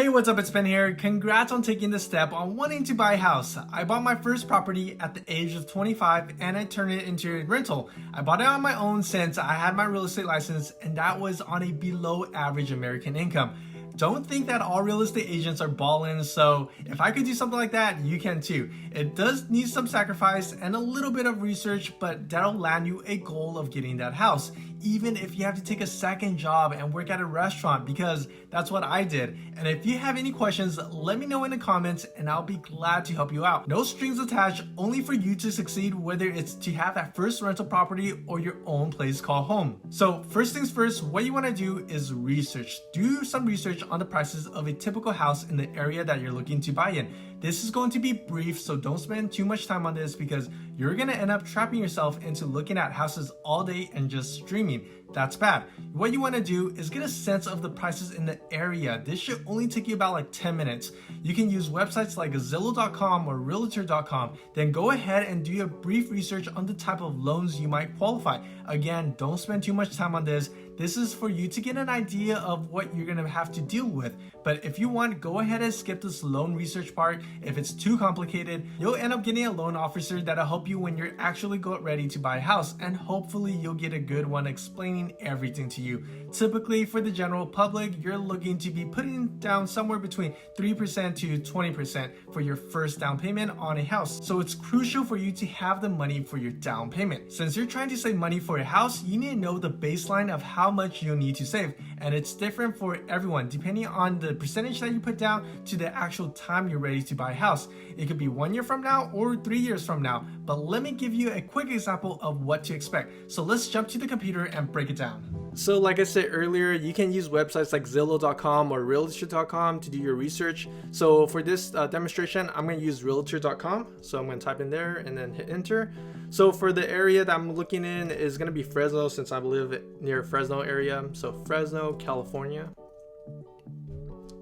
Hey, what's up? It's Ben here. Congrats on taking the step on wanting to buy a house. I bought my first property at the age of 25 and I turned it into a rental. I bought it on my own since I had my real estate license, and that was on a below average American income. Don't think that all real estate agents are balling, so if I could do something like that, you can too. It does need some sacrifice and a little bit of research, but that'll land you a goal of getting that house. Even if you have to take a second job and work at a restaurant, because that's what I did. And if you have any questions, let me know in the comments and I'll be glad to help you out. No strings attached, only for you to succeed, whether it's to have that first rental property or your own place called home. So first things first, what you want to do is research. Do some research on the prices of a typical house in the area that you're looking to buy in. This is going to be brief, so don't spend too much time on this because you're going to end up trapping yourself into looking at houses all day and just streaming. That's bad. What you want to do is get a sense of the prices in the area. This should only take you about like 10 minutes. You can use websites like Zillow.com or Realtor.com. Then go ahead and do a brief research on the type of loans you might qualify. Again, don't spend too much time on this. This is for you to get an idea of what you're gonna have to deal with. But if you want, go ahead and skip this loan research part. If it's too complicated, you'll end up getting a loan officer that'll help you when you're actually ready to buy a house, and hopefully you'll get a good one explaining everything to you. Typically for the general public, you're looking to be putting down somewhere between 3% to 20% for your first down payment on a house. So it's crucial for you to have the money for your down payment. Since you're trying to save money for a house, you need to know the baseline of how much you'll need to save, and it's different for everyone depending on the percentage that you put down to the actual time you're ready to buy a house. It could be 1 year from now or 3 years from now, but let me give you a quick example of what to expect. So let's jump to the computer and break it down. So like I said earlier, you can use websites like Zillow.com or Realtor.com to do your research. So for this demonstration, I'm going to use Realtor.com. So I'm going to type in there and then hit enter. So for the area that I'm looking in is going to be Fresno, since I live near Fresno area. So Fresno, California.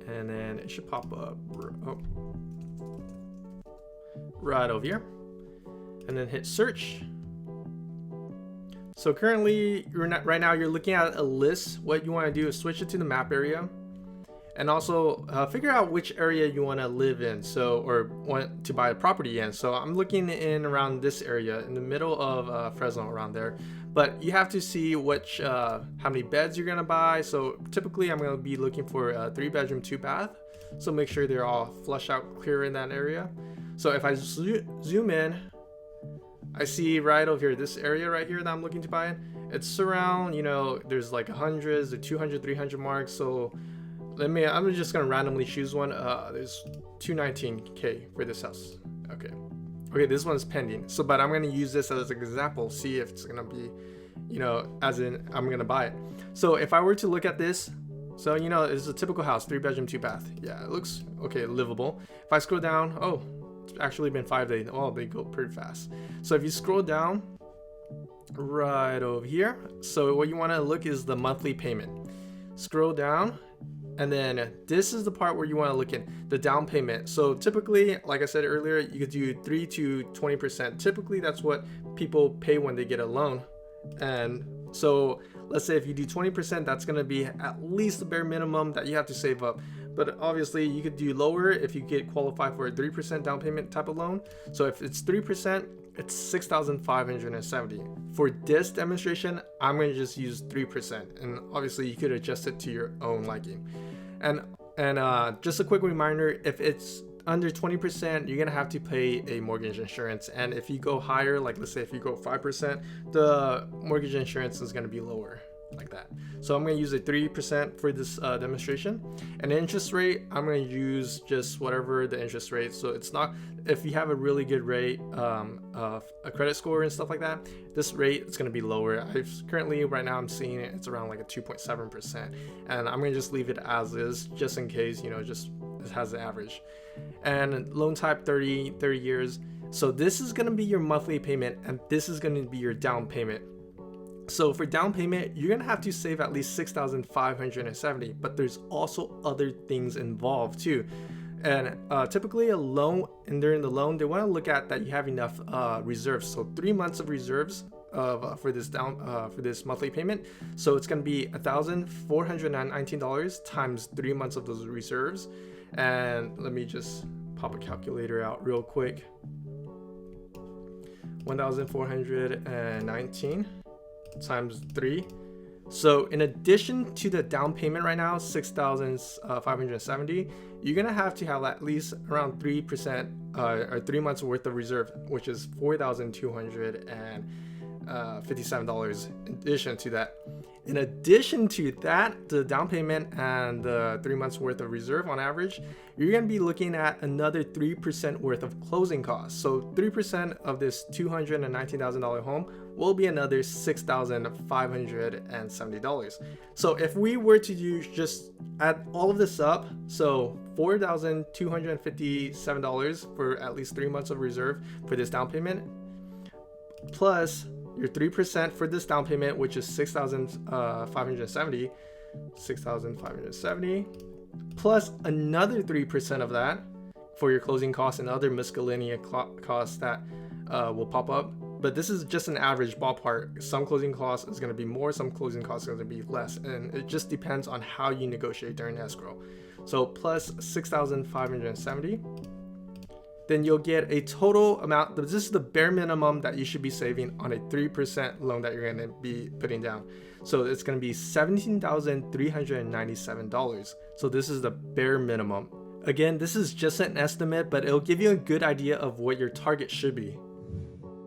And then it should pop up right over here. And then hit search. So currently, right now you're looking at a list. What you want to do is switch it to the map area, and also figure out which area you want to live in, or want to buy a property in. So I'm looking in around this area, in the middle of Fresno, around there. But you have to see how many beds you're gonna buy. So typically, I'm gonna be looking for a 3-bedroom, 2-bath. So make sure they're all flush out, clear in that area. So if I zoom in, I see right over here, this area right here that I'm looking to buy in. It's around, there's like 100s, the 200, 300 marks. So I'm just gonna randomly choose one. There's 219K for this house. Okay, this one's pending. But I'm gonna use this as an example, see if it's gonna be, as in I'm gonna buy it. So if I were to look at this, so it's a typical house, 3-bedroom, 2-bath. Yeah, it looks okay, livable. If I scroll down, it's actually been 5 days. Oh, they go pretty fast. So if you scroll down right over here, so what you want to look is the monthly payment. Scroll down, and then this is the part where you want to look in the down payment. So typically, like I said earlier, you could do 3 to 20%. Typically that's what people pay when they get a loan. And so let's say if you do 20%, that's going to be at least the bare minimum that you have to save up. But obviously you could do lower if you get qualified for a 3% down payment type of loan. So if it's 3%, it's $6,570. For this demonstration, I'm going to just use 3%, and obviously you could adjust it to your own liking. And just a quick reminder, if it's under 20%, you're gonna have to pay a mortgage insurance, and if you go higher, like let's say if you go 5%, the mortgage insurance is gonna be lower, like that. So I'm going to use a 3% for this demonstration. And the interest rate, I'm going to use just whatever the interest rate. So it's not, if you have a really good rate of a credit score and stuff like that, this rate is going to be lower. Currently right now I'm seeing it's around like a 2.7%, and I'm going to just leave it as is, just in case, just it has the average. And loan type 30 years. So this is going to be your monthly payment, and this is going to be your down payment. So for down payment, you're gonna have to save at least $6,570, but there's also other things involved too. And typically a loan, and during the loan, they want to look at that you have enough reserves. So 3 months of reserves of for this monthly payment. So it's going to be $1,419 times 3 months of those reserves. And let me just pop a calculator out real quick. 1,419 times 3. So in addition to the down payment right now, 6,570, you're gonna have to have at least around 3% or 3 months worth of reserve, which is $4,257 in addition to that. In addition to that, the down payment and the 3 months worth of reserve on average, you're going to be looking at another 3% worth of closing costs. So 3% of this $219,000 home will be another $6,570. So if we were to just add all of this up, so $4,257 for at least 3 months of reserve for this down payment, plus your 3% for this down payment, which is $6,570, plus another 3% of that for your closing costs and other miscellaneous costs that will pop up. But this is just an average ballpark. Some closing costs is going to be more, some closing costs are going to be less, and it just depends on how you negotiate during escrow. So plus 6,570. Then you'll get a total amount. This is the bare minimum that you should be saving on a 3% loan that you're going to be putting down. So it's going to be $17,397. So this is the bare minimum. Again, this is just an estimate, but it'll give you a good idea of what your target should be.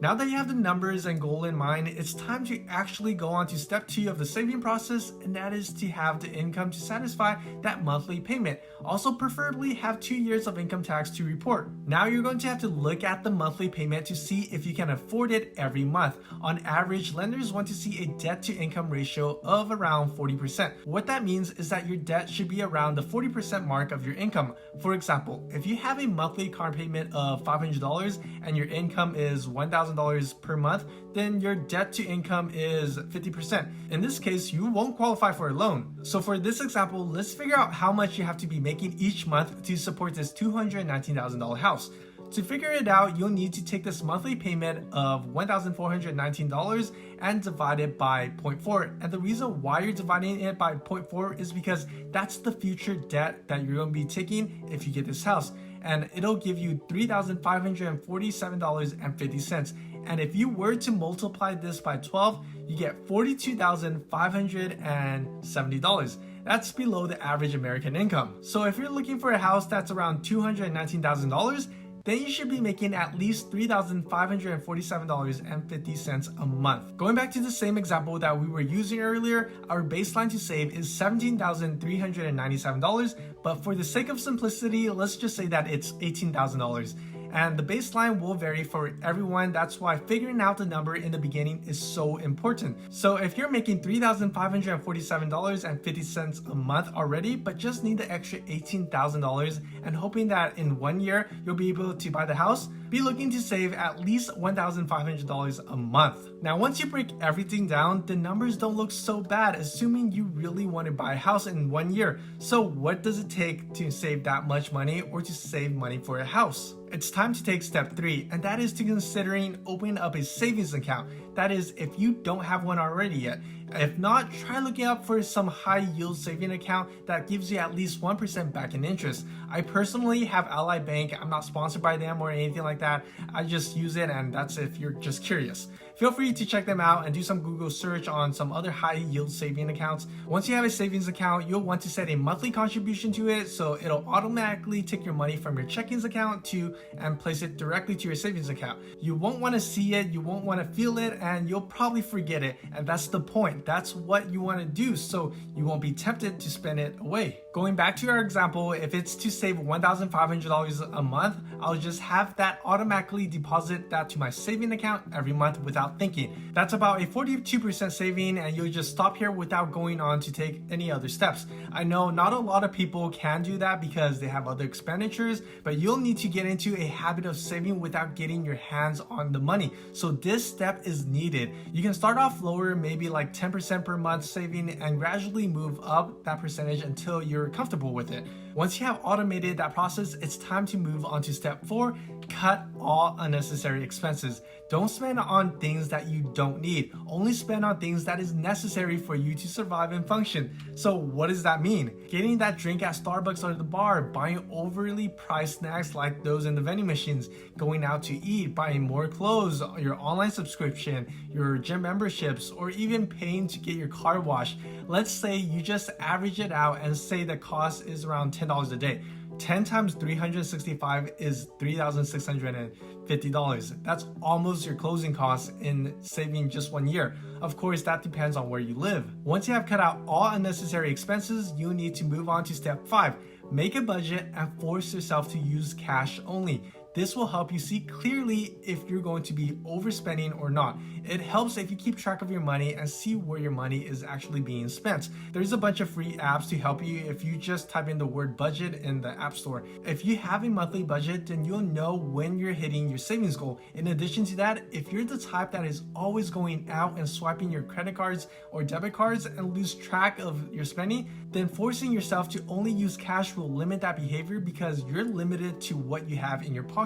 Now that you have the numbers and goal in mind, it's time to actually go on to step 2 of the saving process, and that is to have the income to satisfy that monthly payment. Also, preferably have 2 years of income tax to report. Now you're going to have to look at the monthly payment to see if you can afford it every month. On average, lenders want to see a debt to income ratio of around 40%. What that means is that your debt should be around the 40% mark of your income. For example, if you have a monthly car payment of $500 and your income is $1,000 per month, then your debt to income is 50%. In this case, you won't qualify for a loan. So for this example, let's figure out how much you have to be making each month to support this $219,000 house. To figure it out, you'll need to take this monthly payment of $1,419 and divide it by 0.4. And the reason why you're dividing it by 0.4 is because that's the future debt that you're going to be taking if you get this house. And it'll give you $3,547.50. And if you were to multiply this by 12, you get $42,570. That's below the average American income. So if you're looking for a house that's around $219,000, then you should be making at least $3,547.50 a month. Going back to the same example that we were using earlier, our baseline to save is $17,397, but for the sake of simplicity, let's just say that it's $18,000. And the baseline will vary for everyone. That's why figuring out the number in the beginning is so important. So if you're making $3,547.50 a month already, but just need the extra $18,000 and hoping that in 1 year you'll be able to buy the house, be looking to save at least $1,500 a month. Now, once you break everything down, the numbers don't look so bad, assuming you really want to buy a house in 1 year. So what does it take to save that much money or to save money for a house? It's time to take step 3, and that is to considering opening up a savings account. That is, if you don't have one already yet. If not, try looking up for some high yield saving account that gives you at least 1% back in interest. I personally have Ally Bank. I'm not sponsored by them or anything like that. I just use it, and that's if you're just curious. Feel free to check them out and do some Google search on some other high yield saving accounts. Once you have a savings account, you'll want to set a monthly contribution to it, so it'll automatically take your money from your checkings account and place it directly to your savings account. You won't want to see it, you won't want to feel it, and you'll probably forget it. And that's the point. That's what you want to do, so you won't be tempted to spend it away. Going back to our example, if it's to save $1,500 a month, I'll just have that automatically deposit that to my saving account every month without thinking. That's about a 42% saving, and you'll just stop here without going on to take any other steps. I know not a lot of people can do that because they have other expenditures, but you'll need to get into a habit of saving without getting your hands on the money. So this step is needed. You can start off lower, maybe like 10% per month saving, and gradually move up that percentage until you're comfortable with it. Once you have automated that process, it's time to move on to step 4, cut all unnecessary expenses. Don't spend on things that you don't need. Only spend on things that is necessary for you to survive and function. So what does that mean? Getting that drink at Starbucks or the bar, buying overly priced snacks like those in the vending machines, going out to eat, buying more clothes, your online subscription, your gym memberships, or even paying to get your car washed. Let's say you just average it out and say the cost is around $10 a day. 10 times 365 is $3,650. That's almost your closing costs in saving just 1 year. Of course, that depends on where you live. Once you have cut out all unnecessary expenses, you need to move on to step 5. Make a budget and force yourself to use cash only. This will help you see clearly if you're going to be overspending or not. It helps if you keep track of your money and see where your money is actually being spent. There's a bunch of free apps to help you if you just type in the word budget in the App Store. If you have a monthly budget, then you'll know when you're hitting your savings goal. In addition to that, if you're the type that is always going out and swiping your credit cards or debit cards and lose track of your spending, then forcing yourself to only use cash will limit that behavior because you're limited to what you have in your pocket.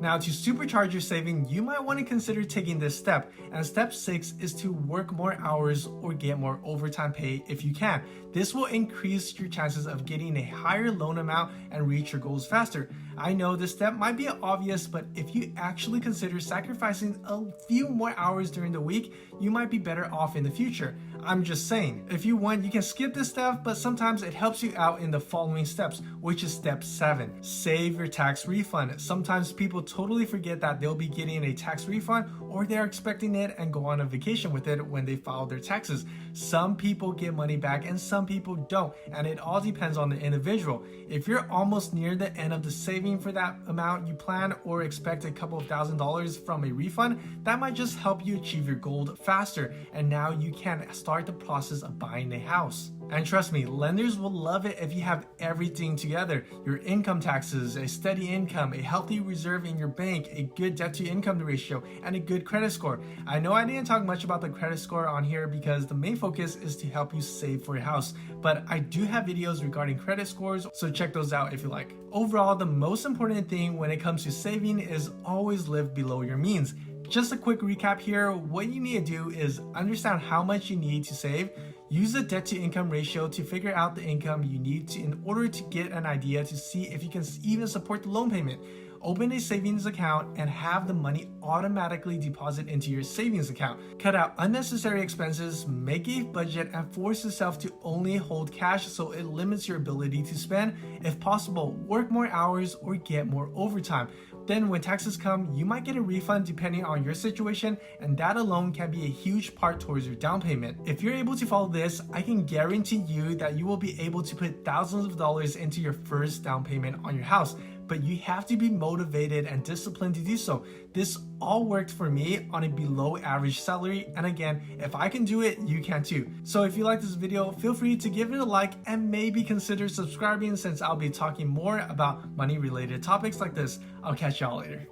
Now, to supercharge your saving, you might want to consider taking this step. And step 6 is to work more hours or get more overtime pay if you can. This will increase your chances of getting a higher loan amount and reach your goals faster. I know this step might be obvious, but if you actually consider sacrificing a few more hours during the week, you might be better off in the future. I'm just saying, if you want, you can skip this step, but sometimes it helps you out in the following steps, which is step 7. Save your tax refund. Sometimes people totally forget that they'll be getting a tax refund, or they're expecting it and go on a vacation with it when they file their taxes. Some people get money back and some people don't, and it all depends on the individual. If you're almost near the end of the saving for that amount you plan or expect a couple of $1,000s from a refund, that might just help you achieve your goal faster, and now you can start the process of buying a house. And trust me, lenders will love it if you have everything together. Your income taxes, a steady income, a healthy reserve in your bank, a good debt to income ratio, and a good credit score. I know I didn't talk much about the credit score on here because the main focus is to help you save for your house, but I do have videos regarding credit scores, so check those out if you like. Overall, the most important thing when it comes to saving is always live below your means. Just a quick recap here, what you need to do is understand how much you need to save. Use the debt to income ratio to figure out the income you need to in order to get an idea to see if you can even support the loan payment. Open a savings account and have the money automatically deposit into your savings account. Cut out unnecessary expenses, make a budget, and force yourself to only hold cash so it limits your ability to spend. If possible, work more hours or get more overtime. Then when taxes come, you might get a refund depending on your situation, and that alone can be a huge part towards your down payment. If you're able to follow this, I can guarantee you that you will be able to put thousands of dollars into your first down payment on your house. But you have to be motivated and disciplined to do so. This all worked for me on a below average salary, and again, if I can do it, you can too. So if you like this video, feel free to give it a like and maybe consider subscribing, since I'll be talking more about money related topics like this. I'll catch y'all later.